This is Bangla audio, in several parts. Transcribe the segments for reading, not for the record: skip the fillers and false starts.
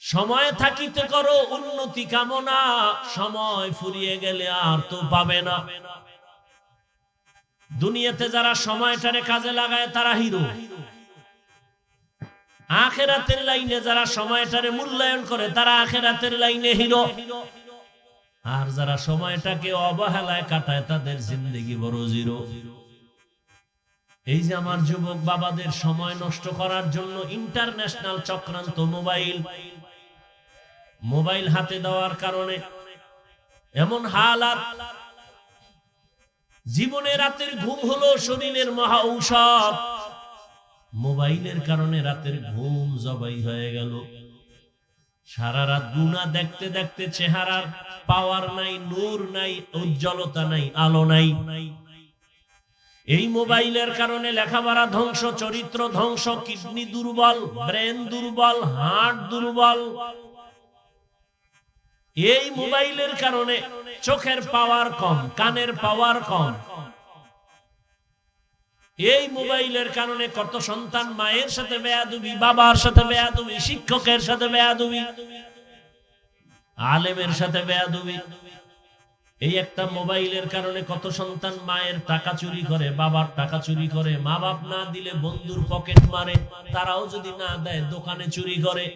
সময় থাকিতে করো উন্নতি কামনা, সময় ফুরিয়ে গেলে আর তো পাবে না। দুনিয়াতে যারা সময়টারে কাজে লাগায় তারা হিরো, আখিরাতের লাইনে যারা সময়টারে মূল্যায়ন করে তারা আখিরাতের লাইনে হিরো। আর যারা সময়টাকে অবহেলায় কাটায় তাদের জিন্দেগি বড় জিরো। এই যে আমার যুবক বাবাদের সময় নষ্ট করার জন্য ইন্টারন্যাশনাল চক্রান্ত, মোবাইল হাতে দেওয়ার কারণে এমন হালাত, জীবনে রাতের ঘুম হলো শরীরের মহা ঔষধ, মোবাইলের কারণে রাতের ঘুম জবাই হয়ে গেল। সারা রাত গুনাহ দেখতে দেখতে চেহারার পাওয়ার নাই, নূর নাই, উজ্জ্বলতা নাই, আলো নাই। এই মোবাইলের কারণে লেখাপড়া ধ্বংস, চরিত্র ধ্বংস, কিডনি দুর্বল, ব্রেন দুর্বল, হার্ট দুর্বল। এই মোবাইলের কারণে চোখের পাওয়ার কম, কানের পাওয়ার কম। এই মোবাইলের কারণে কত সন্তান মায়ের সাথে বেয়াদবি, বাবার সাথে বেয়াদবি, শিক্ষকের সাথে বেয়াদবি, আলেমের সাথে বেয়াদবি। এই একটা মোবাইলের কারণে কত সন্তান মায়ের টাকা চুরি করে, বাবার টাকা চুরি করে, মা বাপ না দিলে বন্ধুর পকেট মারে, তারাও যদি না দেয় দোকানে চুরি করে।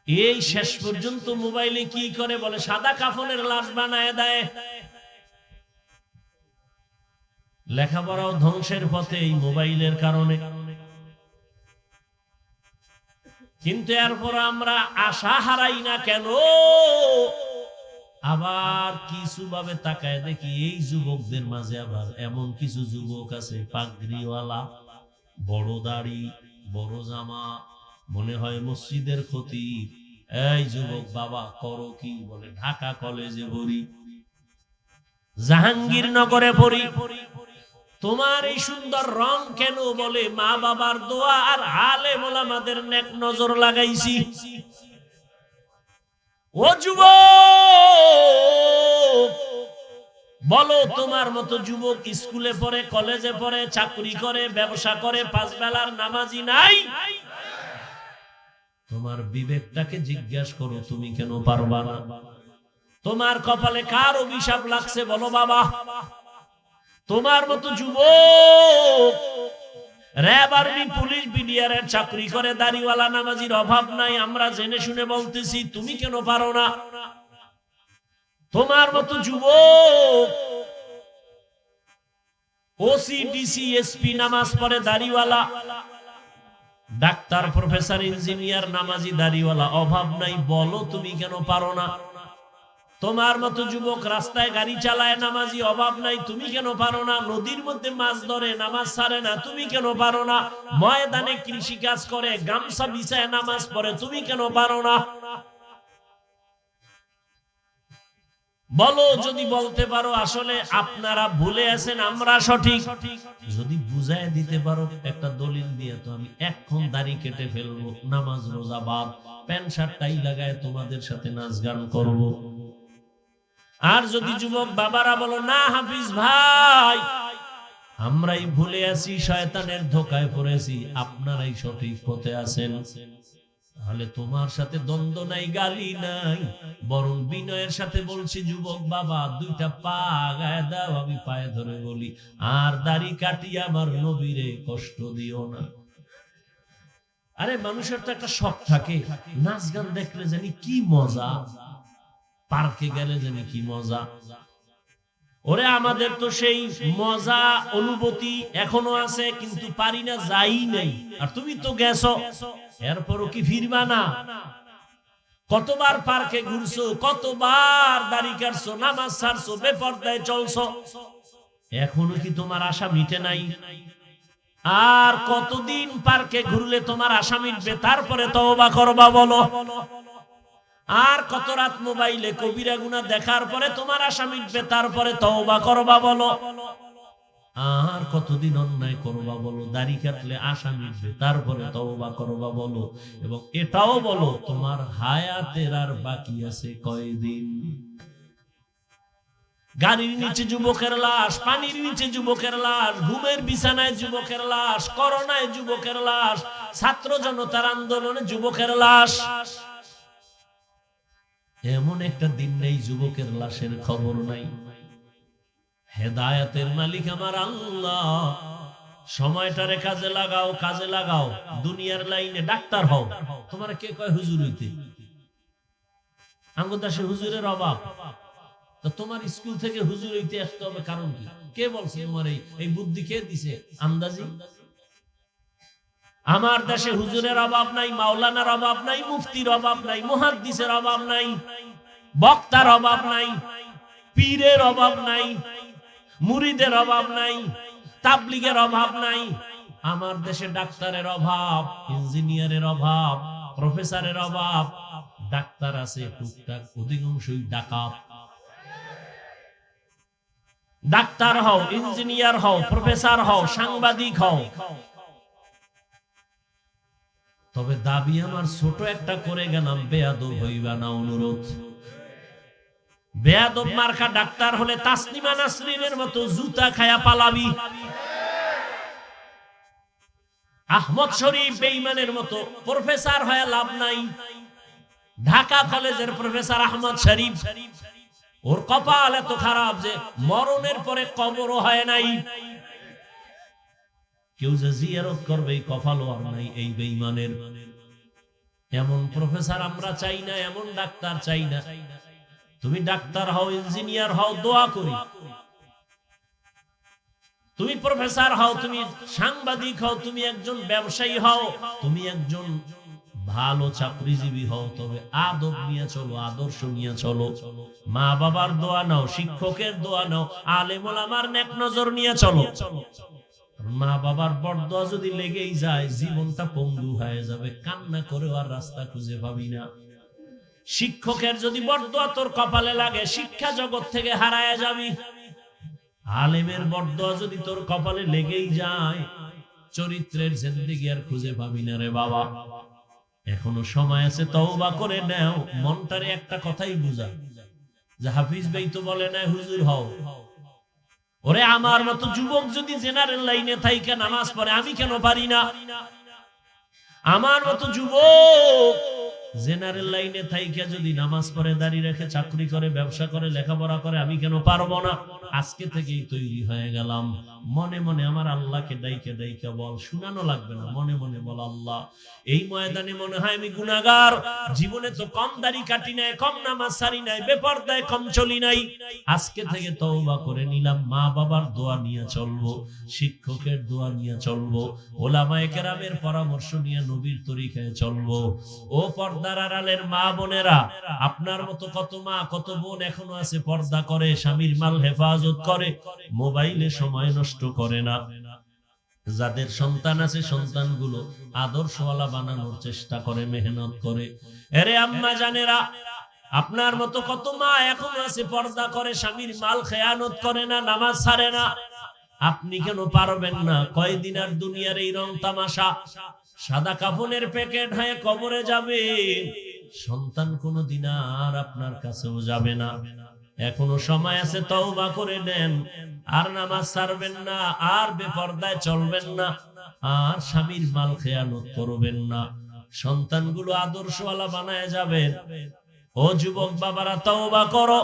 এই শেষ পর্যন্ত মোবাইলে কি করে বলে সাদা কাফনের লাশ বানায় দেয়। লেখাপড়াও ধ্বংসের পথে এই মোবাইলের কারণে। কিন্তু এরপর আমরা আশা হারাই না কেন? আবার কিছু ভাবে তাকায় দেখি এই যুবকদের মাঝে আবার এমন কিছু যুবক আছে পাগড়িওয়ালা, বড় দাড়ি, বড় জামা, মনে হয় মসজিদের খতিব। এই যুবক বাবা করো কি? বলে ঢাকা কলেজে পড়ি, জাহাঙ্গীরনগরে পড়ি। তোমার এই সুন্দর রং কেন? বলে মা বাবার দোয়া আর আলেম ওলামাদের নেক নজর লাগাইছি। ও যুবক, বলো তোমার মতো যুবক স্কুলে পড়ে, কলেজে পড়ে, চাকরি করে, ব্যবসা করে, পাঁচ বেলার নামাজি নাই? তোমার বিবেকটাকে জিজ্ঞাসা করো, তুমি কেন পারবা না? তোমার কপালে কার অভিশাপ লাগছে বলো বাবা? তোমার মতো যুবক র‍্যাব, আর্মি, পুলিশ, বিডিআর এর চাকরি করে, দাড়িওয়ালা নামাজির অভাব নাই, আমরা জেনে শুনে বলতেছি, তুমি কেন পারো না? তোমার মতো যুবক ওসি, ডিসি, এসপি নামাজ পড়ে, দাড়িওয়ালা, ডাক্তার, প্রফেসর, ইঞ্জিনিয়ার, নামাজি, দাড়িওয়ালা, অভাব নাই, বলো তুমি কেন পারো না? তোমার মতো যুবক রাস্তায় গাড়ি চালায়, নামাজি, অভাব নাই, তুমি কেন পারো না? নদীর মধ্যে মাছ ধরে, নামাজ ছাড়ে না, তুমি কেন পারো না? ময়দানে কৃষি কাজ করে, গামছা বিছায় নামাজ পড়ে, তুমি কেন পারো না? বলো, যদি বলতে পারো আসলে আপনারা ভুলে আছেন, আমরা সঠিক, যদি বুঝায় দিতে পারো একটা দলিল দিয়ে, তো আমি এখন দাড়ি কেটে ফেলবো, নামাজ রোজা বাদ, প্যান্ট শার্ট টাই লাগায় তোমাদের সাথে নাচ গান করবো। আর যদি যুবক বাবারা বলো, না হাফিজ ভাই, আমরাই ভুলে আছি, শয়তানের ধোকায় পড়েছি, আপনারাই সঠিক পথে আছেন, তাহলে তোমার সাথে দ্বন্দ্ব নাই, গালি নাই, বরং বিনয়ের সাথে বলছি, যুবক বাবা দুইটা পা গায়ে দাও, আমি পায়ে ধরে বলি, আর দাড়ি কাটিয়ে আমার নবীরে কষ্ট দিও না। আরে মানুষের তো একটা শখ থাকে, নাচ গান দেখলে জানি কি মজা, পার্কে গেলে জানি কি মজা। ওরে আমাদের তো সেই মজা অনুভূতি এখনো আছে, কিন্তু পারি না, যাই নাই। আর তুমি তো গেছো, এরপরও কি ফিরবা না? কতবার পার্কে ঘুরছো, কতবার দাড়ি কাটছো, নামাজ ছাড়ছো, বেপরদায় চলছো, এখনো কি তোমার আশা মিটে নাই? আর কতদিন পার্কে ঘুরলে তোমার আশা মিটবে? তারপরে তওবা করবা বলো। আর কত রাত মোবাইলে কবিরা গুনাহ দেখার পরে তোমার আশা মিটবে? তারপরে তওবা করবা বলো। আর কতদিন অন্যায় করবা বলো? দাড়ি কাটলে আশা মিটবে, তারপরে তওবা করবা বলো। এবং এটাও বলো, তোমার হায়াতের আর বাকি আছে কয়দিন? গাড়ির নিচে যুবকের লাশ, পানির নিচে যুবকের লাশ, ঘুমের বিছানায় যুবকের লাশ, করোনায় যুবকের লাশ, ছাত্র জনতার আন্দোলনে যুবকের লাশ। এমন একটা দিন নেই যুবকের লাশের খবর নাই। হেদায়েতের মালিক আমার আল্লাহ। সময়টারে কাজে লাগাও, কাজে লাগাও। দুনিয়ার লাইনে ডাক্তার হও। তোমার কে কয় হুজুর হইতে? আমগো দেশে হুজুরের অভাব। তো তোমার স্কুল থেকে হুজুর হইতে আসতে হবে কারণ কি? কে বলছে তোমার এই বুদ্ধি? কে দিছে আন্দাজি? আমার দেশে হুজুরের অভাব নাই, মাওলানার অভাব নাই, মুফতির অভাব নাই, মুহাদ্দিসের অভাব নাই, বক্তার অভাব নাই, পীরের অভাব নাই, মুরিদের অভাব নাই, তাবলীগের অভাব নাই। আমার দেশে ডাক্তারের অভাব, ইঞ্জিনিয়ারের অভাব, প্রফেসরের অভাব। ডাক্তার আছে টুকটাক, অধিকাংশই ডাকাত। ডাক্তার হও, ইঞ্জিনিয়ার হও, প্রফেসর হও, সাংবাদিক হও, তবে দাবি আমার ছোট একটা করে গেলাম, বেয়াদব হইবা না, অনুরোধ। বেয়াদব মার্কা ডাক্তার হলে তাসলিমা নাসরিনের মতো জুতা খায়া পালাবি। আহমদ শরীফ বেঈমানের মতো প্রফেসর হয়ে লাভ নাই। ঢাকা কলেজের প্রফেসর আহমদ শরীফ, ওর কপাল এত খারাপ যে মরণের পরে কবরও হয় নাই। কেউ যে জিয়ারত করবে কপালও আর নাই এই বেঈমানের। এমন প্রফেসর আমরা চাই না, এমন ডাক্তার চাই না। তুমি ডাক্তার হও, ইঞ্জিনিয়ার হও, দোয়া করি। তুমি প্রফেসর হও, তুমি সাংবাদিক হও, তুমি একজন ব্যবসায়ী হও, তুমি একজন ভালো চাকরিজীবী হও, তবে আদব নিয়ে চলো, আদর্শ নিয়ে চলো। মা বাবার দোয়া নাও, শিক্ষকের দোয়া নাও, আলেম ওলামার নেক নজর নিয়ে চলো। মা বাবার বরদোয়া যদি লেগেই যায়, জীবনটা পঙ্গু হয়ে যাবে, কান্না করে আর রাস্তা খুঁজে পাবি না। শিক্ষকের যদি বরদোয়া তোর কপালে লাগে, শিক্ষা জগৎ থেকে হারায় যাবি। আলেমের বরদোয়া যদি তোর কপালে লেগেই যায়, চরিত্রের জিন্দেগি আর খুঁজে পাবি না রে বাবা। এখনো সময় আছে, তওবা করে নাও। মনটারে একটা কথাই বুঝা, যে হাফিজ ভাই তো বলে না হুজুর হও। ওরে আমার মতো যুবক যদি জেনারেল লাইনে থাইকা নামাজ পড়ে, আমি কেন পারি না? আমার মতো যুবক জেনারেল লাইনে থাইকা যদি নামাজ পড়ে, দাঁড়িয়ে রেখে চাকরি করে, ব্যবসা করে, লেখাপড়া করে, আমি কেন পারবো না? আজকে থেকেই তৈরি হয়ে গেলাম। মনে মনে আমার আল্লাহকে ডাইকে ডাইকে বল, শুনানো লাগবে না, মনে মনে বল, আল্লাহ এই ময়দানে মনে হয় আমি গুনাহগার। জীবনে তো কম দাড়ি কাটি নাই, কম নামাজ সারি নাই, বেপরদায় কম চলি নাই। আজকে থেকে তওবা করে নিলাম। মা বাবার দোয়া নিয়ে চলবো, শিক্ষকের দোয়া নিয়ে চলবো, ওলামায়ে কেরামের পরামর্শ নিয়ে নবীর তরিকায় চলবো। ও পর্দার আড়ালের মা বোনেরা, আপনার মতো কত মা কত বোন এখনো আছে পর্দা করে, স্বামীর মাল হেফাজত করে, মোবাইলে সময় নষ্ট করে না। যাদের সন্তান আছে, সন্তানগুলো আদর্শওয়ালা বানানোর চেষ্টা করে, মেহনত করে। এরে আম্মা জানেরা, আপনার মতো কত মা এখনো আছে পর্দা করে, স্বামীর মাল খেয়ানত করে না, নামাজ ছাড়ে না। আপনি কেন পারবেন না? কয়দিন আর দুনিয়ার এই রং তামাশা, সাদা কাফনের প্যাকেট হয়ে কবরে যাবে। সন্তান কোনদিন আর আপনার কাছেও যাবে না। এখনো সময় আছে, তওবা করে নেন। আর নামাজ ছাড়বেন না, আর বেপরদায় চলবেন না, আর স্বামীর মাল খেয়ানত করবেন না। সন্তানগুলো আদর্শওয়ালা বানায় যাবেন। ও যুবক বাবারা, তওবা করো।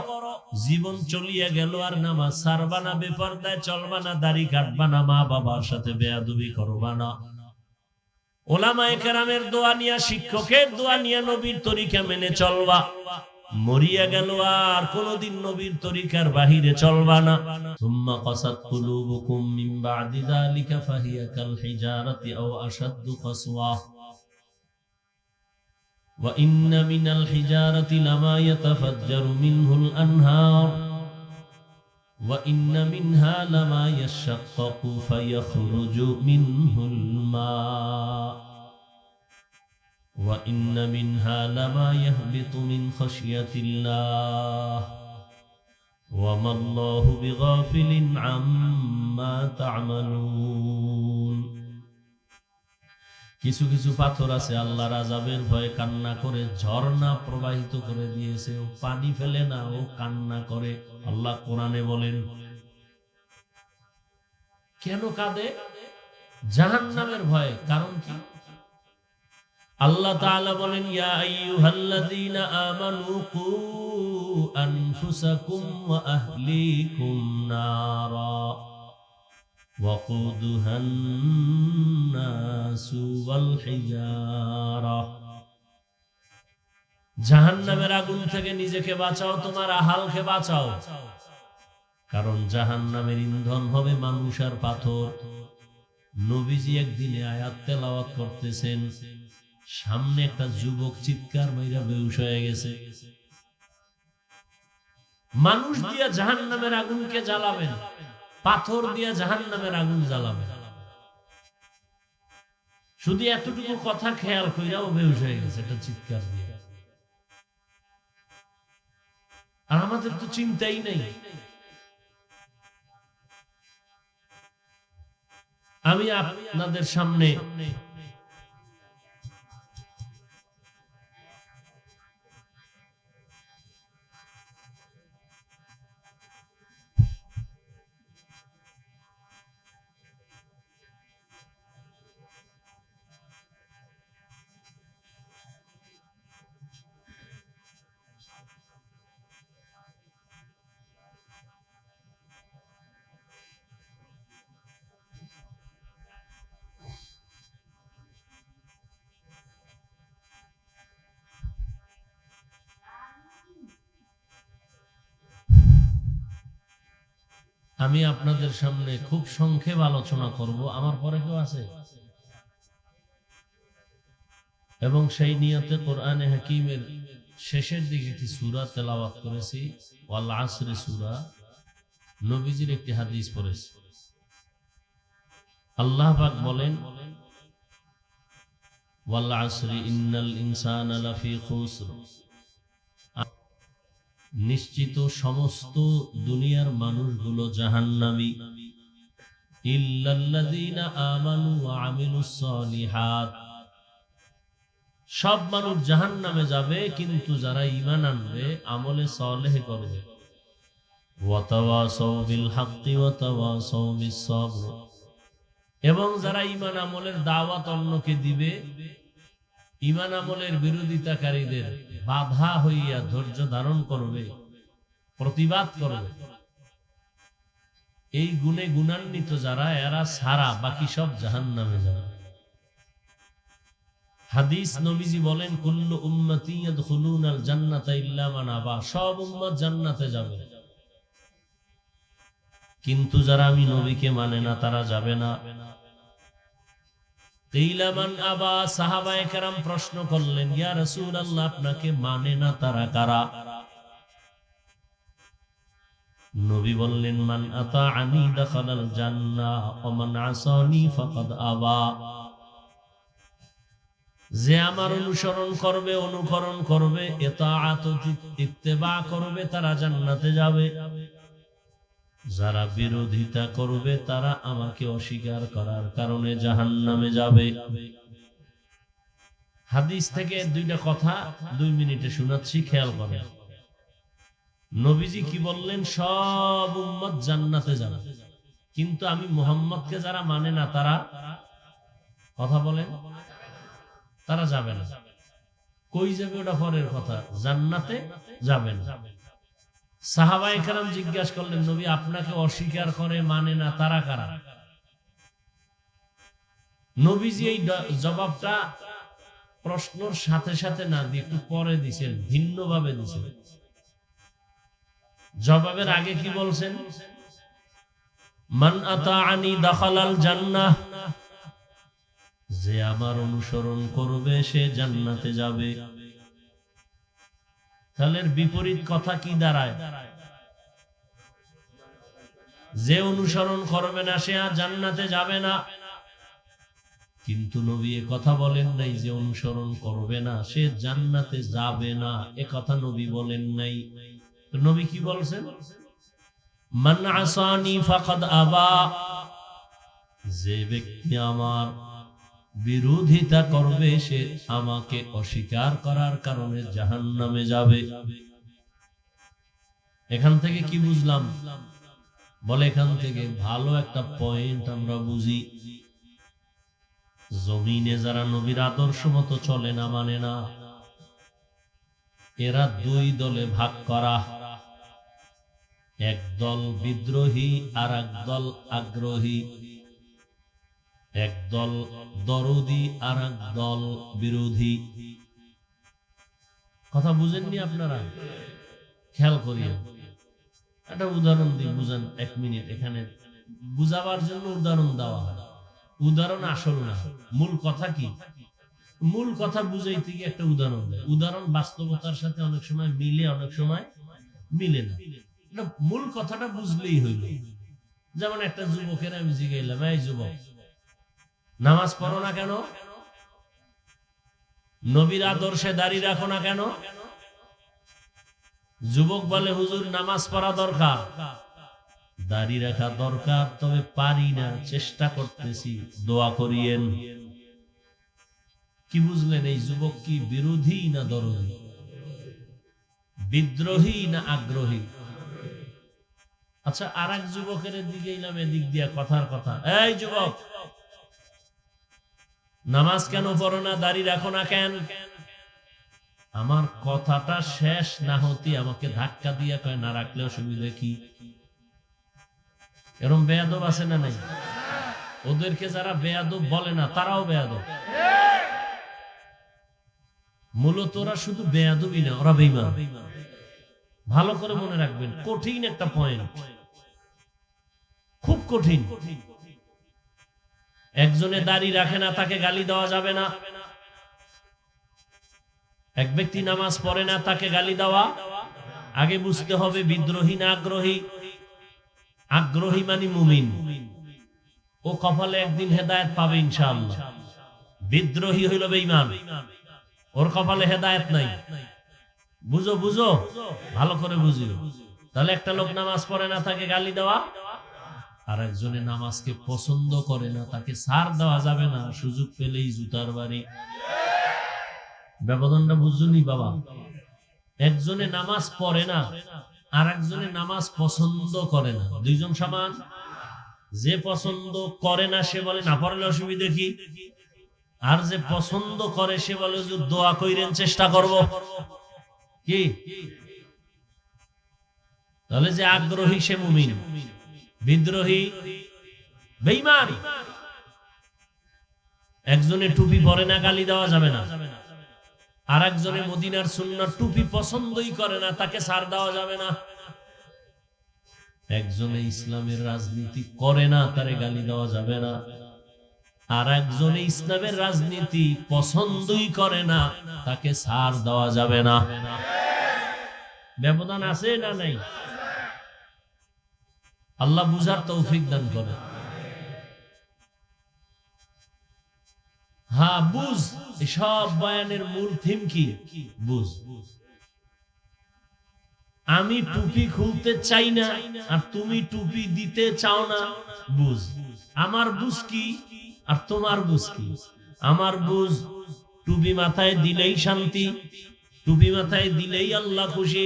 জীবন চলিয়ে গেল, আর নামাজ ছাড়বা না, বেপরদায় চলবা না, দাড়ি কাটবা না, মা বাবার সাথে বেয়াদবি করবা না। ওলামায়ে কেরামের দোয়া নিয়া, শিক্ষকের দোয়া নিয়া নবীর তরিকা মেনে চলবা। মরিয়া গেল, আর কোনদিন নবীর তরিকার বাহিরে চলবা না। সুম্মা কাসাত কুলুবুকুম মিন বাদি যালিকা ফাহিয়া কাল হিজারাতি আও আশাদ্দু কাসওয়া ওয়া ইন্না মিনাল হিজারাতি লামা ইয়াতাফাজ্জারু মিনহুল আনহার ওয়া ইন্না মিনহা লামা ইয়াশাক্কাকু ফায়াখরুজু মিনহুল মা وَإِنَّ مِنْهَا لَمَا يَهْبِطُ مِنْ خَشْيَةِ اللَّهِ وَمَا اللَّهُ بِغَافِلٍ عَمَّا تَعْمَلُونَ কিছু কিছু পাথর আছে আল্লাহর আযাবের ভয়ে কান্না করে ঝর্ণা প্রবাহিত করে দিয়েছে, ও পানি ফেলে না, ও কান্না করে। আল্লাহ কোরআনে বলেন কেন কাঁদে? জাহান্নামের ভয়ে। কারণ কি? আল্লাহ তাআলা বলেন ইয়া আইয়ুহাল্লাযীনা আমানু কু আনফুসাকুম ওয়া আহলিকুম নারা ওয়াকুদুহান নাসু ওয়াল হিজারা। জাহান্নামের আগুন থেকে নিজেকে বাঁচাও, তোমার আহালকে বাঁচাও, কারণ জাহান্নামের ইন্ধন হবে মানুষ আর পাথর। নবীজি একদিনে আয়াত তেলাওয়াত করতেছেন, সামনে একটা যুবক চিৎকার মাইরা বেহুশ হয়ে গেছে। মানুষ দিয়া জাহান্নামের আগুনকে জ্বালাবেন, পাথর দিয়া জাহান্নামের আগুন জ্বালাবেন। শুধু এতটুকু কথা খেয়াল কইরাও বেহুশ হয়ে গেছে এটা চিৎকার দিয়ে। আর আমাদের তো চিন্তাই নেই। আমি আপনাদের সামনে আপনাদের সামনে খুব সংক্ষেপ আলোচনা করব। আমার পরে কেউ আছে? এবং সেই নিয়তে কোরআনে হাকিমের শেষের দিকে একটি সূরা তেলাওয়াত করেছি, ওয়াল আসরি সূরা। নবীজির একটি হাদিস পড়েছি। আল্লাহ পাক বলেন ওয়াল আসরি ইন্নাল ইনসানা লাফি খুসর, নিশ্চিত সমস্ত দুনিয়ার মানুষগুলো জাহান্নামী, ইল্লাল্লাযীনা আমানু ওয়া আমিলুস সালিহাত। সব মানুষ জাহান্নামে যাবে, কিন্তু যারা ঈমান আনবে, আমলে সালেহ করবে, ওয়া তাওয়াসাউ বিল হাক্কি ওয়া তাওয়াসাউ বিস সাবর, এবং যারা ঈমান আমলের দাওয়াত অন্যকে দিবে, ঈমান আমলের বিরোধিতাকারীদের বাধা হইয়া ধৈর্য ধারণ করবে, প্রতিবাদ করবে। এই গুণে গুণান্বিত যারা, এরা ছাড়া বাকি সব জাহান্নামে যাবে। হাদিস নবীজি বলেন কুল্লু উম্মতি ইয়াদখুলুনাল জান্নাতা ইল্লা মান আবা, সব উম্মত জান্নাতে যাবে, কিন্তু যারা আমি নবীকে মানে না তারা যাবে না। কিলা মান আবা, সাহাবায়ে কেরাম প্রশ্ন করলেন ইয়া রাসূলুল্লাহ, আপনাকে মানে না তারা কারা? নবী বললেন মান আতাআনি দাখালাল জান্নাহ ওয়া মান আসানি ফাকাদ আবা। যে আমার অনুসরণ করবে, অনুকরণ করবে, ইতাআত ইত্তেবা করবে, তারা জান্নাতে যাবে। যারা বিরোধিতা করবে তারা আমাকে অস্বীকার করার কারণে জাহান্নামে যাবে। হাদিস থেকে দুইটা কথা 2 মিনিটে শোনাচ্ছি, খেয়াল করেন। নবীজি কি বললেন? সব উম্মত জান্নাতে যাবে, কিন্তু আমি মুহাম্মদকে যারা মানে না তারা, কথা বলেন, তারা যাবে না। কই যাবে ওটা পরের কথা, জান্নাতে যাবে না। সাহাবায়ে কেরাম জিজ্ঞাসা করলেন নবী, আপনাকে অস্বীকার করে মানে না তারা কারা? নবীজি এই জবাবটা প্রশ্নর সাথে সাথে না দিয়ে একটু পরে দিয়েছেন, ভিন্নভাবে দিয়েছেন। জবাবের আগে কি বলছেন? মান আতাআনি দাখালাল জান্নাহ, যে আমার অনুসরণ করবে সে জান্নাতে যাবে। তাহলে বিপরীত কথা কি দাঁড়ায়? যে অনুসরণ করবে না সে আর জান্নাতে যাবে না। কিন্তু নবী এ কথা বলেন নাই যে অনুসরণ করবে না সে জান্নাতে যাবে না, এ কথা নবী বলেন নাই। তো নবী কি বলছেন? মান আসানি ফাকাদ আবা, যে ব্যক্তি আমার বিরোধিতা করবে সে আমাকে অস্বীকার করার কারণে জাহান্নামে যাবে। এখান থেকে কি বুঝলাম? বলে এখান থেকে ভালো একটা পয়েন্ট আমরা বুঝি, জমিনে যারা নবীর আদর্শ মতো চলে না, মানে না, এরা দুই দলে ভাগ করা, এক দল বিদ্রোহী আর এক দল আগ্রহী, এক দল দরদি আর এক দল বিরোধী। কথা বুঝেননি আপনারা? খেয়াল করিয়া একটা উদাহরণ দিই, বুঝেন 1 মিনিট। এখানে বুঝাবার জন্য উদাহরণ দেওয়া হয়, উদাহরণ আসল না, মূল কথা কি, মূল কথা বুঝাইতে গিয়ে একটা উদাহরণ দেয়। উদাহরণ বাস্তবতার সাথে অনেক সময় মিলে, অনেক সময় মিলে না। মূল কথাটা বুঝলেই হইল। যেমন একটা যুবকের আমি জিজ্ঞাইলাম, এই যুবক, নামাজ পড়ো না কেন? নবীর আদর্শে দাঁড়িয়ে রাখো না কেন? যুবক বলে, হুজুর নামাজ পড়া দরকার, দাঁড়িয়ে রাখা দরকার, তবে পারি না, চেষ্টা করতেছি, দোয়া করিয়েন। কি বুঝলেন? এই যুবক কি বিরোধী না দরদী? বিদ্রোহী না আগ্রহী? আচ্ছা, আর এক যুবকের দিকে এলাম, এদিক দিয়া কথার কথা, এই যুবক, নামাজ কেন পড়ো না, দাঁড়িয়ে রাখো না কেন? আমার কথাটা শেষ না হতে আমাকে ধাক্কা দিয়া কয়, না রাখলে অসুবিধা কি? এরকম বেয়াদব আছে না নাই? ওদেরকে যারা বেয়াদব বলে না, তারাও বেয়াদব। মূলত ওরা শুধু বেয়াদবই না, ওরা বেঈমান। ভালো করে মনে রাখবেন, কঠিন একটা পয়েন্ট, খুব কঠিন। একজনে দাঁড়িয়ে রাখে না, তাকে গালি দেওয়া যাবে না। এক ব্যক্তি নামাজ পড়ে না, তাকে গালি দেওয়া, আগে বুঝতে হবে বিদ্রোহী না আগ্রহী। আগ্রহী মানে মুমিন, ও কপালে একদিন হেদায়েত পাবে ইনশাআল্লাহ। বিদ্রোহী হইল বেঈমান, ওর কপালে হেদায়েত নাই। বুঝো বুঝো, ভালো করে বুঝিও। তাহলে একটা লোক নামাজ পড়ে না, তাকে গালি দেওয়া, আর একজনে নামাজকে পছন্দ করে না, তাকে ছাড় দেওয়া যাবে না, সুযোগ পেলেই জুতার বাড়ি। ব্যবধানটা বুঝুনি বাবা? একজনে নামাজ পড়ে না, আর একজনে নামাজ পছন্দ করে না, দুইজন সমান? যে পছন্দ করে না সে বলে না পড়লে অসুবিধা কি, আর যে পছন্দ করে সে বলে যে দোয়া কইরেন, চেষ্টা করব। কি? তাহলে যে আগ্রহী সে মুমিন, বিদ্রোহী বেঈমান। একজনে টুপি পরে না, গালি দেওয়া যাবে না, আর একজনে মদিনার সুন্নাহ টুপি পছন্দই করে না, তাকে ছাড় দেওয়া যাবে না। একজনে ইসলামের রাজনীতি করে না, তারে গালি দেওয়া যাবে না, আর একজনে ইসলামের রাজনীতি পছন্দই করে না, তাকে ছাড় দেওয়া যাবে না। ব্যবধান আছে না নাই? আল্লাহ বুঝার তৌফিক দান করে। হ্যাঁ বুঝ, এসব বয়ানের মূল থিম কি বুঝ। আমি টুপি খুলতে চাই না, আর তুমি টুপি দিতে চাও না, বুঝ। আমার বুঝ কি আর তোমার বুঝ কি? আমার বুঝ, টুপি মাথায় দিলেই শান্তি, টুপি মাথায় দিলেই আল্লাহ খুশি,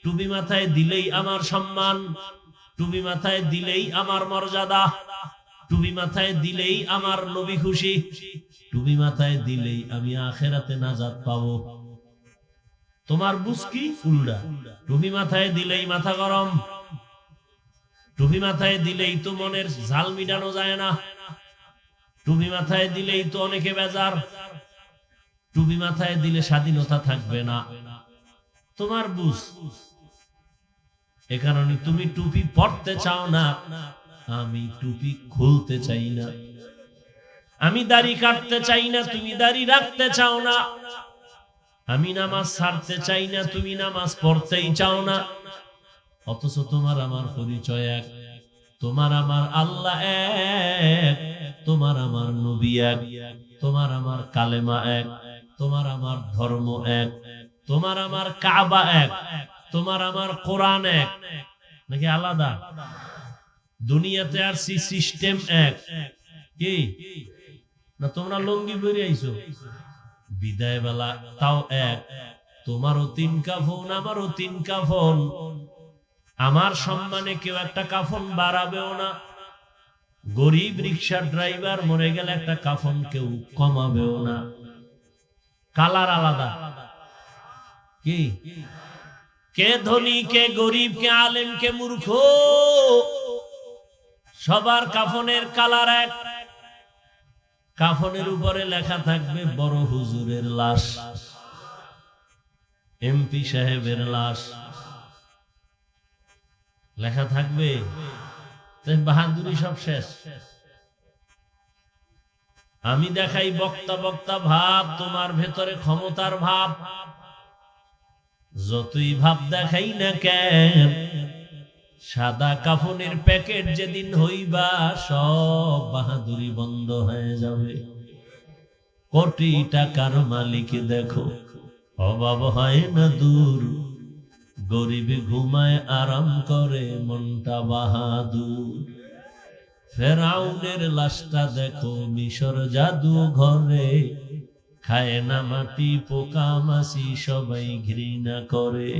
টুপি মাথায় দিলেই আমার সম্মান, টুপি মাথায় দিলেই আমার মর্যাদা, টুপি মাথায় দিলেই আমার নবী খুশি, টুপি মাথায় দিলেই আমি আখিরাতে নাজাত পাবো। তোমার বুঝ কি? উল্টা। টুপি মাথায় দিলেই মাথা গরম, টুপি মাথায় দিলেই তো মনের ঝাল মিটানো যায় না, টুপি মাথায় দিলেই তো অনেকে বেজার, টুপি মাথায় দিলে স্বাধীনতা থাকবে না। তোমার বুঝ। এ কারণে তুমি টুপি পরতে চাও না, আমি টুপি খুলতে চাই না। আমি দাড়ি কাটতে চাই না, তুমি দাড়ি রাখতে চাও না। আমি নামাজ ছাড়তে চাই না, তুমি নামাজ পড়তেই চাও না। অথচ তোমার আমার পরিচয় এক, তোমার আমার আল্লাহ এক, তোমার আমার নবী এক, তোমার আমার কালেমা এক, তোমার আমার ধর্ম এক, তোমার আমার কাবা এক, তোমার আমার কোরআন এক। নাকি আলাদা? দুনিয়াতে আর সিস্টেম এক। কি? না তোমরা লুঙ্গি পরে আইছো বিদায় বেলা, তাও এক, তোমারও 3 কাফন আমারও 3 কাফন, আমার সম্মানে কেউ একটা কাফন বাড়াবেও না, গরিব রিক্সার ড্রাইভার মরে গেলে একটা কাফন কেউ কমাবেও না, কালার আলাদা। কি কে ধনী কে গরিব কে আলেম কে মূর্খ, সবার কাফনের কালার এক। কাফনের উপরে লেখা থাকবে বড় হুজুরের লাশ, এমপি সাহেবের লাশ লেখা থাকবে, তাই বাহাদুরি সব শেষ। আমি দেখাই বক্তা বক্তা ভাব, তোমার ভেতরে ক্ষমতার ভাব, যতই ভাব দেখাই না কেন, সাদা কাফনের প্যাকেট যেদিন হইবা সব বাহাদুরি বন্ধ হয়ে যাবে। কোটি টাকার মালিক দেখো অভাব হয় না দূর, গরিব ঘুমায় আরাম করে মনটা বাহাদুর। ফেরাউনের লাশটা দেখো মিশর জাদু ঘরে, খায় না মাটি পোকা মাছি সবাই ঘৃণা করে।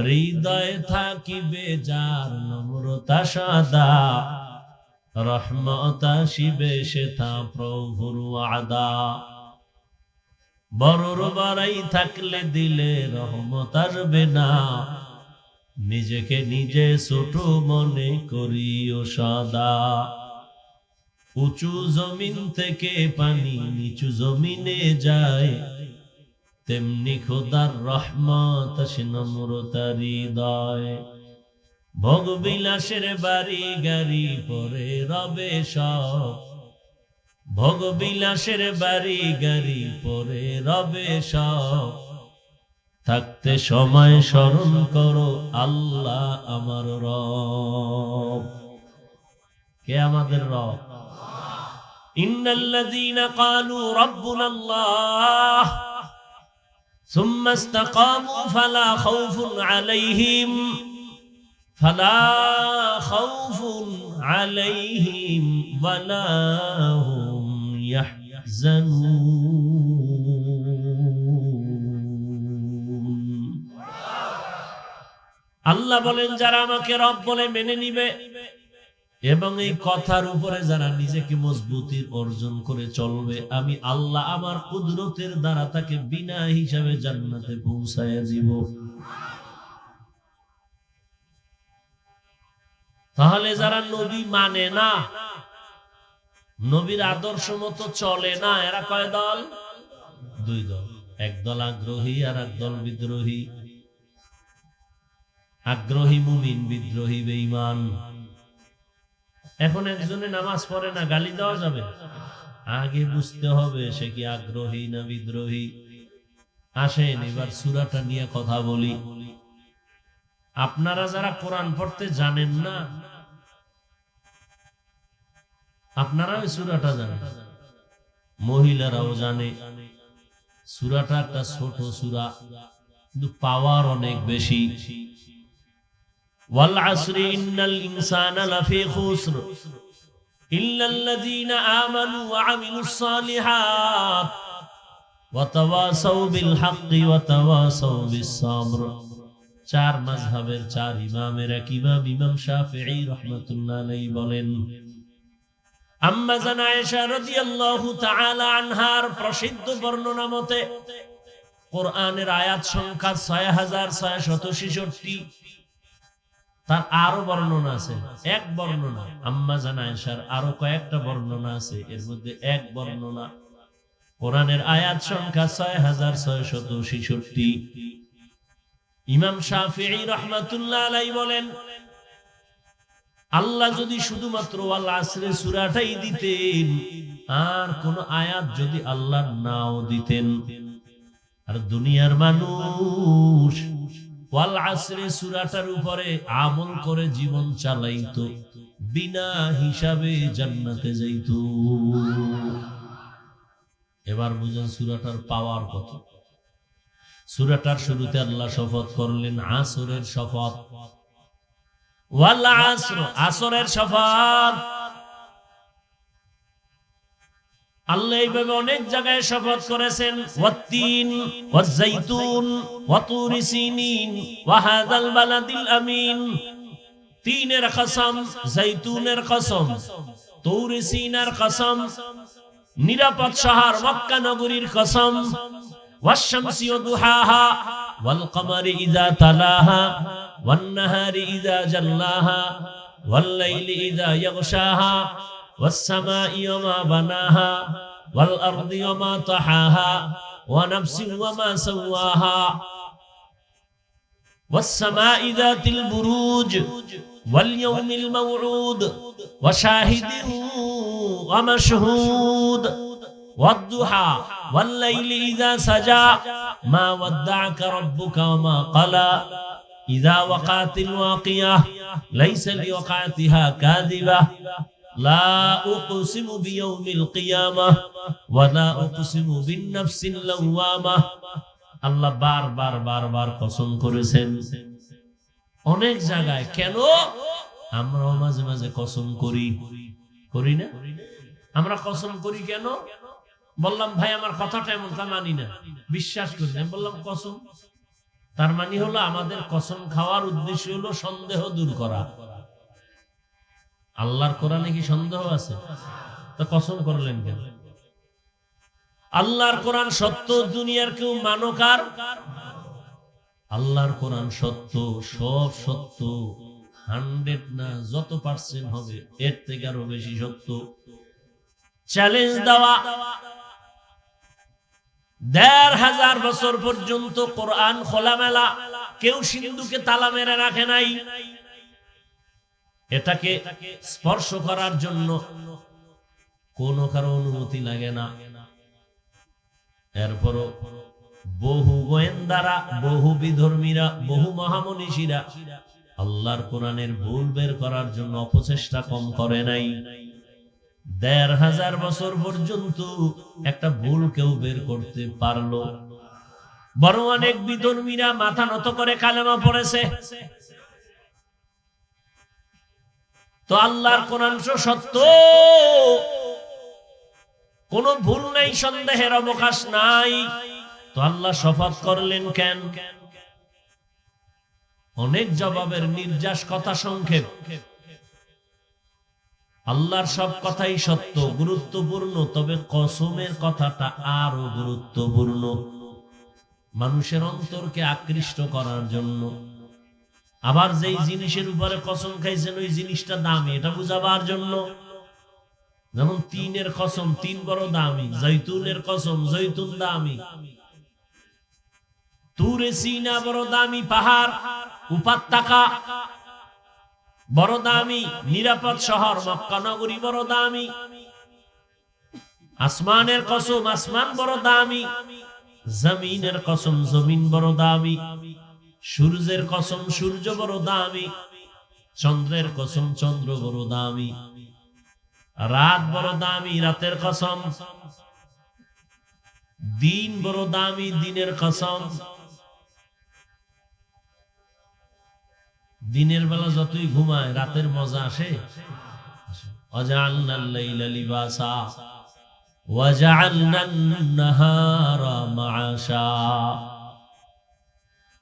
হৃদয়ে থাকিবে যার নম্রতা সাদা, রহমত আসিবে সেথা প্রভুর ওয়াদা। বড়র বাড়াই থাকলে দিলে রহমত আসবে না, নিজেকে নিজে ছোট মনে করিও সদা। উঁচু জমিন থেকে পানি নিচু জমিনে যায়, তেমনি খোদার রহমত আসে নম্রতার হৃদয়। ভোগ বিলাসের বাড়ি গাড়ি পরে রবে সব, ভোগ বিলাসের বাড়ি গাড়ি পরে রবে সব। থাকতে সময় স্মরণ করো আল্লাহ আমার রব। কে আমাদের রব? ইন্নাল্লাযীনা ক্বালু রাব্বুনাল্লাহ সুম্মা ইসতাকামু ফালা খাউফুন আলাইহিম ওয়ালা হুম ইয়াহজানুন। আল্লাহ বলেন যারা আমাকে রব বলে মেনে নিবে এবং এই কথার উপরে যারা নিজেকে মজবুতির অর্জন করে চলবে, আমি আল্লাহ আমার কুদরতের দ্বারা তাকে বিনা হিসাবে জান্নাতে পৌঁছায়া দিব। তাহলে যারা নবী মানে না, নবীর আদর্শ মতো চলে না, এরা কয় দল? 2 দল। এক দল আগ্রহী আর এক দল বিদ্রোহী। আগ্রহী মুমিন, বিদ্রোহী বেঈমান। এখন একজনে নামাজ পড়ে না, গালি দেওয়া যাবে? আগে বুঝতে হবে সে কি আগ্রহী না বিদ্রোহী। আসেন এবার সূরাটা নিয়ে কথা বলি। আপনারা যারা কোরআন পড়তে জানেন না, আপনারা ওই সূরাটা জানেন, মহিলারাও জানে। সূরাটা একটা ছোট সূরা, কিন্তু পাওয়ার অনেক বেশি। ওয়াল আসরি ইন্নাল ইনসানা লাফি খুসর ইল্লাল্লাযীনা আমানু ওয়া আমিলুস সালিহাত ওয়া তাওয়াসাউ বিল হাক্কি ওয়া তাওয়াসাউ বিস সাবর। 4 মাযহাবের 4 ইমামের এক ইমাম, ইমাম শাফিঈ রাহমাতুল্লাহ আলাইহি বলেন, আম্মা জান আয়েশা রাদিয়াল্লাহু তাআলা আনহার প্রসিদ্ধ বর্ণনা মতে কোরআনের আয়াত সংখ্যা 6666। তার আরো বর্ণনা আছে, এক বর্ণনা আম্মা জান আয়েশার আরো কয়েকটা বর্ণনা আছে, এর মধ্যে এক বর্ণনা। কোরআনের আয়াত সংখ্যা 6666। ইমাম শাফিঈ রাহমাতুল্লাহ আলাইহি বলেন, আল্লাহ যদি শুধুমাত্র ওয়াল আসরে সূরাটাই দিতেন, আর কোন আয়াত যদি আল্লাহ নাও দিতেন, আর দুনিয়ার মানুষ ওয়াল আসরে সূরাটার উপরে আমল করে জীবন চালাইতো, বিনা হিসাবে জান্নাতে যাইতো। এবার বুঝেন সূরাটার পাওয়ার কত। সূরাটার শুরুতে আল্লাহ শপথ করলেন আসরের শপথ, ওয়াল আসর, আসরের শপথ। আল্লাহ এইভাবে অনেক জায়গায় শপথ করেছেন, ওয়াত্তিন ওয়াজ-যাইতুন ওয়া তুরি সিনিন ওয়া হাযাল বালাদিল আমিন। তিনের কসম, যাইতুনের কসম, তুরি সিনার কসম, নিরাপদ শহর মক্কা নগরীর কসম, ওয়াশ শামসি ওয়া দুহাহা ওয়াল কমারি ইযা তালাহা ওয়ান নাহারি ইযা জাল্লাহা ওয়াল লাইলি ইযা ইয়াগশাহা ওয়াস সামাই ওয়া মা বানাহা ওয়াল আরদি ওয়া মা তাহাহা ওয়া নাফসিন ওয়া মা সাওয়াহা ওয়াস সামাই যাতিল বুরুজ ওয়াল ইয়াউমিল মাউউদ ওয়া শাহিদিন ওয়া মাশহুদ ওয়াদ-দুহা ওয়াল লাইলি ইযা সাজা মা ওয়াদ্দা'আকা রাব্বুকা ওয়া মা ক্বালা ইযা ওয়াকাতিল ওয়াকিয়াহ লাইসা লিওয়াকাতিহা কাযিবা লা উকসিমু বিয়াউমিল কিয়ামাহ ওয়া লা উকসিমু বিন-নাফসিল লাওয়ামাহ। আল্লাহ বারবার কসম করেছেন অনেক জায়গায়। কেন? আমরাও মাঝে মাঝে কসম করি না? আমরা কসম করি কেন? বললাম ভাই আমার কথাটা এমন, তা মানি না, বিশ্বাস করি না, বললাম কসম। তার মানে হলো আমাদের কসম খাওয়ার উদ্দেশ্য হলো সন্দেহ দূর করা। আল্লাহর কোরআনে কি সন্দেহ আছে? তো কসম করলেন কেন? আল্লাহর কোরআন সত্য, দুনিয়ার কেউ মানুক আর আল্লাহর কোরআন সত্য, সব সত্য, 100 না যত % হবে এর থেকে আরো বেশি সত্য। চ্যালেঞ্জ দেওয়া, ১৫০০ বছর পর্যন্ত কোরআন খোলামেলা, কেউ সিন্ধুকে তালা মেরে রাখে নাই। এটাকে স্পর্শ করার জন্য কোন কারো অনুমতি লাগে না। এরপরও বহু গোয়েন্দারা, বহু বিধর্মীরা, বহু মহামনীষীরা আল্লাহর কোরআনের ভুল বের করার জন্য অপচেষ্টা কম করে নাই। ১৫০০ বছর পর্যন্ত একটা ভুল কেউ বের করতে পারলো? বরং অনেক বিধর্মীরা মাথা নত করে কালেমা পড়েছে। তো আল্লাহর কোরআন সত্য, কোনো ভুল নাই, সন্দেহের অবকাশ নাই। তো আল্লাহ শপথ করলেন কেন? অনেক জবাবের নির্যাস, কথা সংক্ষেপ। আল্লাহর সব কথাই সত্য, গুরুত্বপূর্ণ, তবে কসমের কথাটা আরো গুরুত্বপূর্ণ, মানুষের অন্তরকে আকৃষ্ট করার জন্য। আবার যেই জিনিসের উপরে কসম খাইছেন ওই জিনিসটা দামি, এটা বুঝাবার জন্য। যেমন তিনের কসম, তিন বড় দামি। জৈতুনের কসম, জৈতুন দামি। তুরে সিনা বড় দামি পাহাড়, উপত্যকা বড় দামি, নিরাপদ শহর মক্কা নগরী বড় দামি। আসমানের কসম, আসমান বড় দামি। জমিনের কসম, জমিন বড় দামি। সূর্যের কসম, সূর্য বড় দামি। চন্দ্রের কসম, চন্দ্র বড় দামি। রাত বড় দামি, রাতের কসম। দিন বড় দামি, দিনের কসম। দিনের বেলা যতই ঘুমায় রাতের মজা আসে। ওয়াজআলনাল লাইলা লিবাসা ওয়াজআলনান নাহারা মাআশা।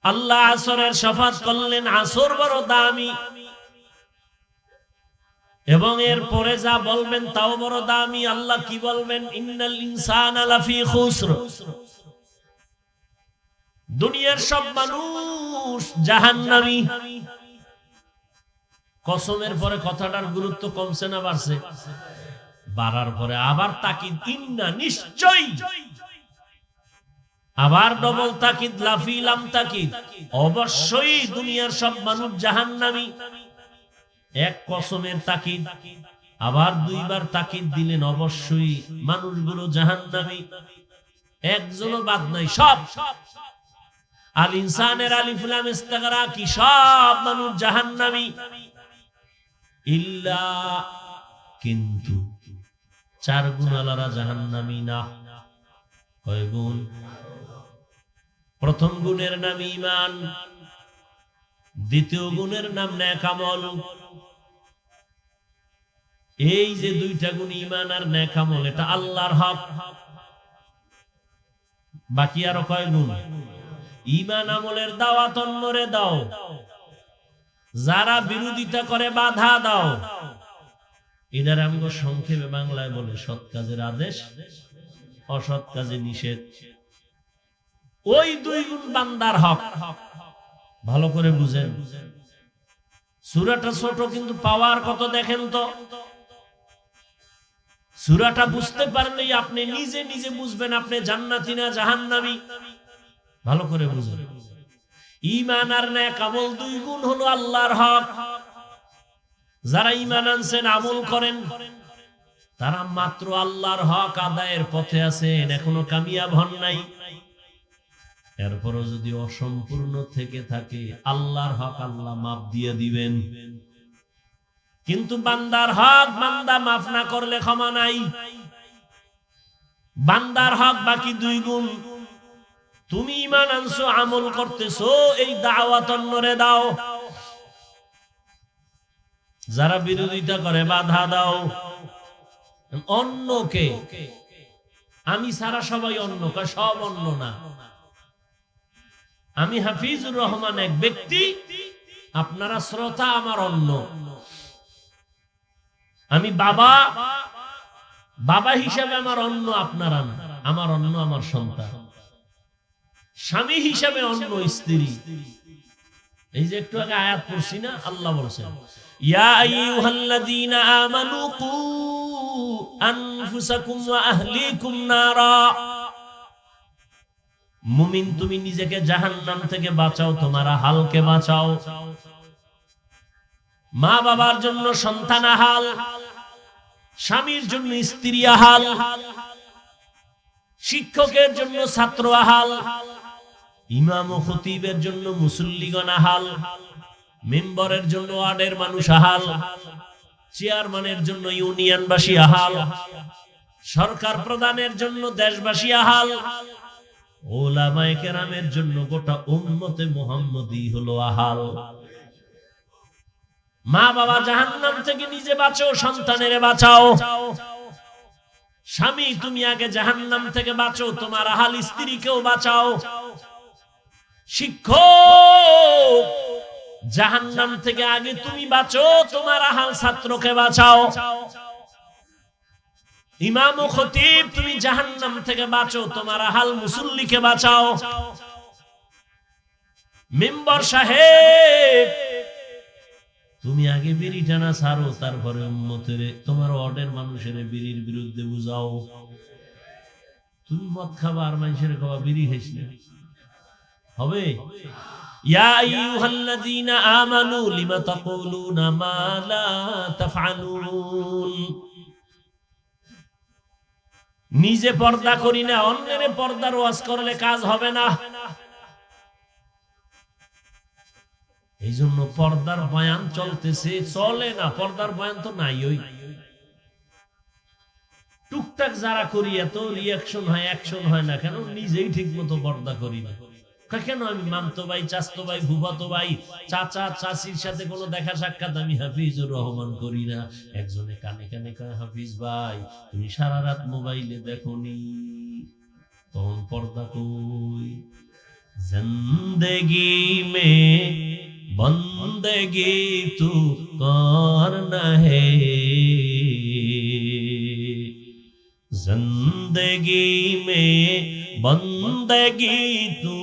আল্লাহ আসরের শপথ করলেন, আসর বড় দামি, এবং এর পরে যা বলবেন তাও বড় দামি। আল্লাহ কি বলবেন? ইন্নাল ইনসানা লাফি খুসর। দুনিয়ার সব মানুষ জাহান্নামী। কসমের পরে কথাটার গুরুত্ব কমছে না বাড়ছে? বাড়ার পরে আবার তাকিদ, ইন্না, নিশ্চয়ই। আবার ডবল তাকিদ, লাফি লাম তাকিদ, অবশ্যই দুনিয়ার সব মানুষ জাহান্নামী। এক কসমের তাকিদ, আবার দুইবার তাকিদ দিলেন, অবশ্যই মানুষগুলো জাহান্নামী, একজনও বাদ নাই, সব। আল ইনসানের আলিফ লাম ইস্তিগরাক, কি সব মানুষ জাহান্নামী। ইল্লা, কিন্তু 4 গুণওয়ালারা জাহান্নামী না। কয় গুণ? প্রথম গুণের নাম ঈমান, দ্বিতীয় গুণের নাম নেক আমল, এই যে দুইটা গুণ ঈমান আর নেক আমল, এটা আল্লাহর হক। বাকি আরো কয় গুণ? ঈমান আমলের দাওয়াত অন্যরে দাও, যারা বিরোধিতা করে বাধা দাও। এটার আমগো সংক্ষেপে বাংলায় বলে সৎ কাজের আদেশ, অসৎ কাজে নিষেধ। ওই দুই গুণ বান্দার হক। ভালো করে বুঝেন। সূরাটা ছোট কিন্তু পাওয়ার কত দেখেন তো। সূরাটা বুঝতে পারলেই আপনি নিজে নিজে বুঝবেন আপনি জান্নাতি না জাহান্নামী। ভালো করে বুঝেন। ঈমান আর নেক আমল দুই গুণ হলো আল্লাহর হক। যারা ঈমান আনছেন, আমল করেন, তারা মাত্র আল্লাহর হক আদায়ের পথে আছেন, এখনো কামিয়াব হন নাই। এরপরও যদি অসম্পূর্ণ থেকে থাকে, আল্লাহর হক আল্লাহ মাফ দিয়ে দিবেন। কিন্তু বান্দার হক বান্দা মাফ না করলে ক্ষমা নাই। বান্দার হক বাকি দুই গুণ। তুমি ঈমান আনছো, আমল করতেছো, এই দাওয়াত অন্যরে দাও। যারা বিরোধিতা করে বাধা দাও। অন্যকে, আমি সারা সবাই অন্য, সব অন্য না। আমি হাফিজুর রহমান এক ব্যক্তি, আপনারা শ্রোতা, আমার অন্য। আমি বাবা, বাবা হিসাবে আমার অন্য, আপনারা না। আমার অন্য আমার সন্তান। স্বামী হিসাবে অন্য স্ত্রী। এই যে একটু আগে আয়াত পড়ছি না, আল্লাহ বলছেন ইয়া আইয়ুহাল্লাযীনা আমানু কু আনফুসাকুম ওয়া আহলিকুম নারা। মুমিন, তুমি নিজেকে জাহান্নাম থেকে বাঁচাও, তোমার আহালকে বাঁচাও। মা বাবার জন্য সন্তান আহাল, স্বামীর জন্য স্ত্রী আহাল, শিক্ষকের জন্য ছাত্র আহাল, ইমাম ও খতিবের জন্য মুসল্লিগণ আহাল, মেম্বারের জন্য ওয়ার্ডের মানুষ আহাল, চেয়ারম্যানের জন্য ইউনিয়নবাসী আহাল, সরকার প্রধানের জন্য দেশবাসী আহাল, ওলামায়ে কেরামের জন্য গোটা উম্মতে মুহাম্মদী হলো আহাল। মা বাবা জাহান্নাম থেকে নিজে বাঁচো, সন্তানেরে বাঁচাও। স্বামী, তুমি আগে জাহান্নাম থেকে বাঁচো, তোমার আহাল স্ত্রীকেও বাঁচাও। শিক্ষক, জাহান্নাম থেকে আগে তুমি বাঁচো, তোমার আহাল ছাত্রকে বাঁচাও। ইমাম ও খতিব, তুমি জাহান্নাম থেকে বাঁচো, তোমার আহাল মুসল্লিকে বাঁচাও। মেম্বার সাহেব, তুমি আগে বিড়ি টানা ছাড়ো, তারপরে উম্মতের, তোমার ওয়ার্ডের মানুষের বিড়ির বিরুদ্ধে বুঝাও। তুমি মদ খাবা আর মানুষের খাবা, বিড়ি খাইস না, হবে? ইয়া আইয়ুহাল্লাযীনা আমানু লিমা তাকুলুনা মা লা তাফআলুন। নিজে পর্দা করি না, অন্যের পর্দার ওয়াজ করলে কাজ হবে না। এই জন্য পর্দার বয়ান চলতেছে, চলে না। পর্দার বয়ান তো নাই, ওই টুকটাক যারা করি, এত রিয়াকশন হয়, অ্যাকশন হয় না কেন? নিজেই ঠিক মতো পর্দা করি না কেন? আমি মামতো ভাই, চাচতো ভাই, ফুফাতো ভাই, চাচা চাচির সাথে কোনো দেখা সাক্ষাৎ আমি হাফিজুর রহমান করি না। একজনে কানে কানে কয়, হাফিজ ভাই তুমি সারা রাত মোবাইলে দেখোনি, তখন পর্দা কই? জিন্দেগি মে বন্দেগি তু করনা হে, जिंदगी में बंदगी तू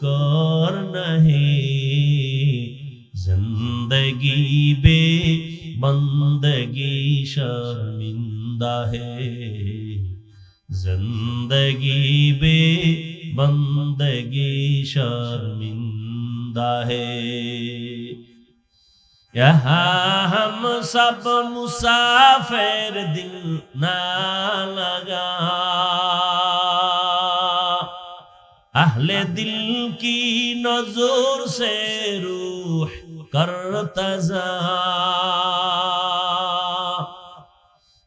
करना है, जिंदगी बे बंदगी शर्मिंदा है, जिंदगी बे बंदगी शर्मिंदा है। यहाँ हम सब मुसाफिर, दिल ना लगा, अहले दिल की नजर से रूह करता जा।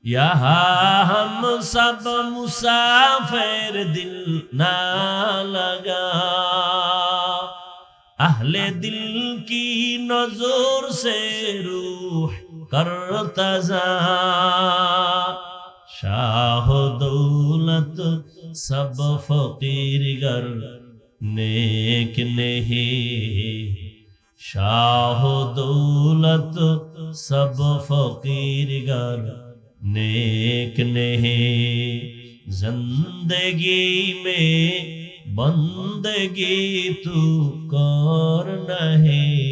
यहाँ हम सब मुसाफिर, दिल ना लगा, अहले दिल की नजर से रूह करतजा शाह दौलत सब फकीर गर नेक नहीं शाह दौलत सब फकीर गर नेक नहीं जिंदगी में बंदगी तू कर नहीं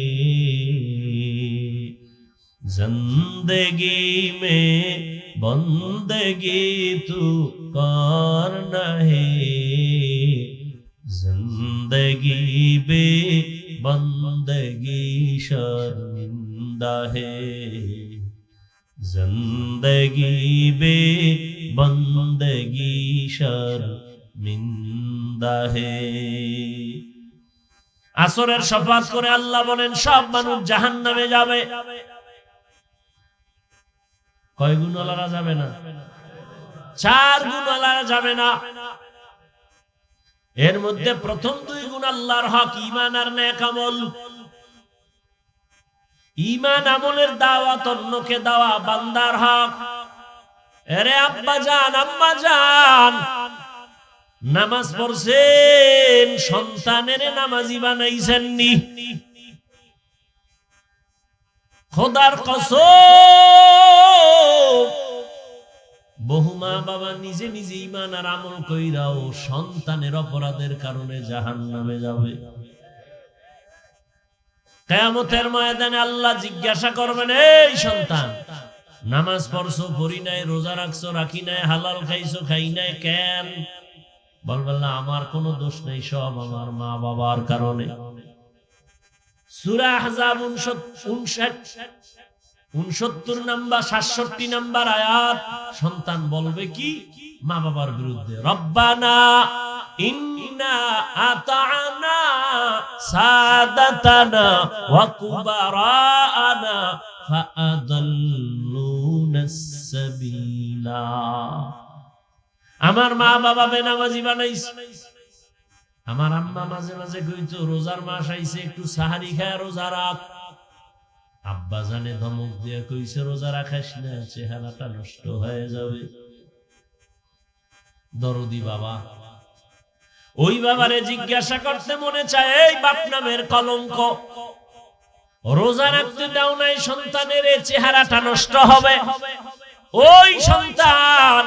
जिंदगी में बंदगी तू कर नहीं जिंदगी बे बंदगी शर्मिंदा है जिंदगी बे बंदगी शर्मिंदा है আসরের শপথ করে আল্লাহ বলেন সব মানুষ জাহান্নামে যাবে কয় গুণওয়ালারা যাবে না 4 গুণওয়ালারা যাবে না এর মধ্যে প্রথম 2 গুণ আল্লাহর হক ঈমান আর নেক আমল ঈমান আমলের দাওয়াত অন্যকে দেওয়া বান্দার হক আরে আব্বা জান আম্মা জান নামাজ পড়ছেন সন্তানের নামাজি বানাইছেন নি খোদার কসম বহু মা বাবা নিজে নিজে ঈমান আর আমল কইরাও সন্তানের অপরাধের কারণে জাহান্নামে যাবে কিয়ামতের ময়দানে আল্লাহ জিজ্ঞাসা করবেন এই সন্তান নামাজ পড়ছো পড়ি নাই রোজা রাখছো রাখি নাই হালাল খাইছো খাই নাই কেন বলবেন না আমার কোনো দোষ নেই সব আমার মা বাবার কারণে সূরা আহজাব 69 নাম্বার 67 নাম্বার আয়াত সন্তান বলবে কি মা বাবার বিরুদ্ধে রব্বানা ইন্না আতা'না সাদাতানা ওয়া কুবারানা ফাআদাল্লুনাস সাবিলা আমার মা বাবা বেনামাজি বানাইছে আমার আম্মা মাঝে মাঝে কইতো রোজার মাস আইছে একটু সাহারি খায় রোজা রাখ আব্বা জানে ধমক দিয়ে কইছে রোজা রাখিস না চেহারাটা নষ্ট হয়ে যাবে দরদি বাবা ওই বাবারে জিজ্ঞাসা করতে মনে চায় এই বাপ নামের কলঙ্ক রোজা রাখতে দাও নাই সন্তানের চেহারাটা নষ্ট হবে ওই সন্তান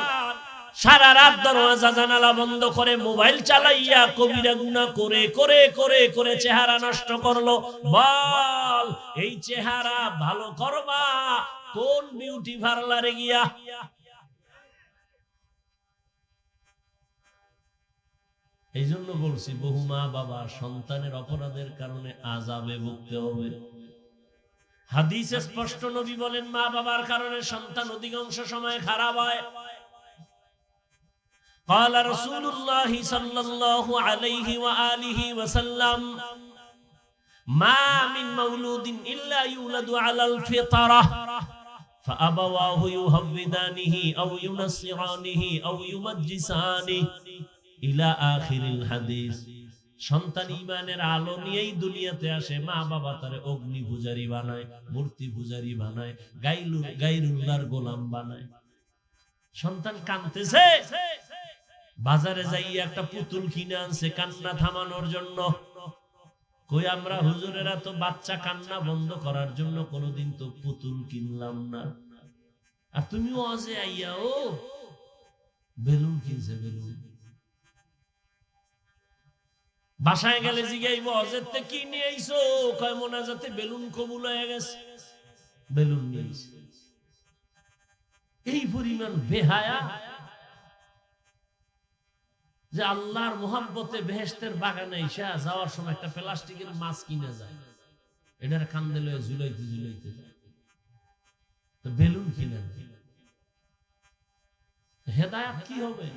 সারা রাত দরওয়াজা জানালা বন্ধ করে মোবাইল চালাইয়া কবিরা গুনাহ করে করে করে করে চেহারা নষ্ট করলো বল এই চেহারা ভালো করবা কোন বিউটি পার্লারে গিয়া এইজন্য বলছি বহু মা বাবা সন্তানের অপরাধের কারণে আযাবে ভুগতে হবে হাদিসে স্পষ্ট নবী বলেন মা বাবার কারণে সন্তান অধিকাংশ সময় খারাপ হয় قال رسول الله صلى الله عليه وآله وسلم ما من مولود إلا يولد على الفطرة فأبواه يهودانه أو ينصرانه أو يمجسانه إلى آخر الحديث সন্তান ঈমানের আলো নিয়েই দুনিয়াতে আসে মা বাবা তারে অগ্নি পূজারী বানায় মূর্তি পূজারী বানায় গায়রুল্লাহর গোলাম বানায় সন্তান কাঁদতেছে বাজারে যাইয়া একটা পুতুল কিনে আনছে কান্না থামানোর জন্য কই আমরা হুজুরেরা তো বাচ্চা কান্না বন্ধ করার জন্য কোনোদিন তো পুতুল কিনলাম না আর তুমি ওয়াজে আইয়া ও বেলুন কিনছে বেলুন বাসায় গেলে জিগাইবো ওয়াজেতে কি নিয়ে আইছো কয় মোনাজাতে বেলুন কবুল হয়ে গেছে বেলুন নিয়ে আইছে এই পরিমাণ বেহায়া যে আল্লাহর মোহাব্বতে বেহেশতের বাগানে এসে যাওয়ার সময় একটা প্লাস্টিকের মাছ কিনে যায় এটার কান্দে লয়ে ঝুলাইতে ঝুলাইতে যায় তো বেলুন কিনে হেদায়েত কি হবে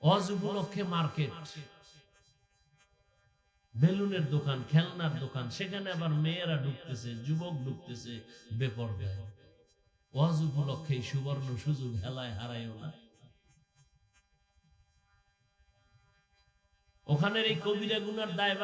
ওয়াজ উপলক্ষে মার্কেট বেলুনের দোকান খেলনার দোকান সেখানে আবার মেয়েরা ঢুকতেছে যুবক ঢুকতেছে বেপরদায় ওয়াজ উপলক্ষে সুবর্ণ সুযোগ হেলায় হারাইও না ওখানের এই কবিরা গুনার দায়ভার